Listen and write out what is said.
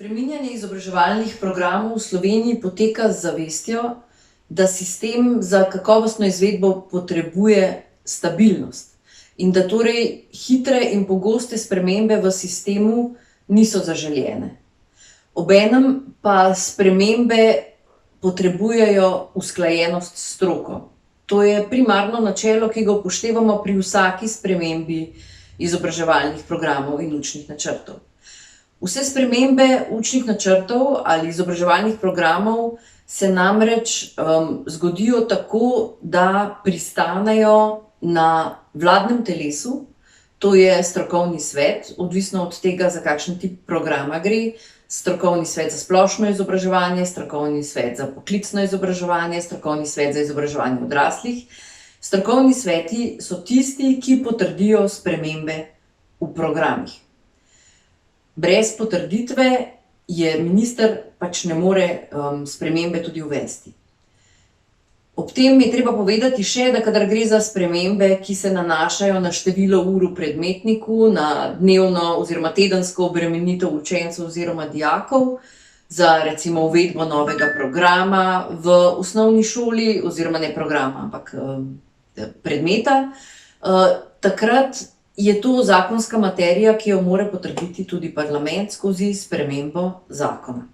Spreminjanje izobraževalnih programov v Sloveniji poteka z zavestjo, da sistem za kakovostno izvedbo potrebuje stabilnost in da torej hitre in pogoste spremembe v sistemu niso zaželjene. Obenem pa spremembe potrebujejo usklajenost s stroko. To je primarno načelo, ki ga upoštevamo pri vsaki spremembi izobraževalnih programov in učnih načrtov. Vse spremembe učnih načrtov ali izobraževalnih programov se namreč zgodijo tako, da pristanejo na vladnem telesu, to je strokovni svet, odvisno od tega, za kakšen tip programa gre, strokovni svet za splošno izobraževanje, strokovni svet za poklicno izobraževanje, strokovni svet za izobraževanje odraslih. Strokovni sveti so tisti, ki potrdijo spremembe v programih. Brez potrditve minister pač ne more spremembe tudi uvesti. Ob tem je treba povedati še, da kadar gre za spremembe, ki se nanašajo na število ur v predmetniku, na dnevno oziroma tedensko obremenitev učencev oziroma dijakov, za recimo uvedbo novega programa v osnovni šoli, oziroma ne programa, ampak predmeta, takrat je to zakonska materija, ki jo mora potrditi tudi parlament skozi spremembo zakona.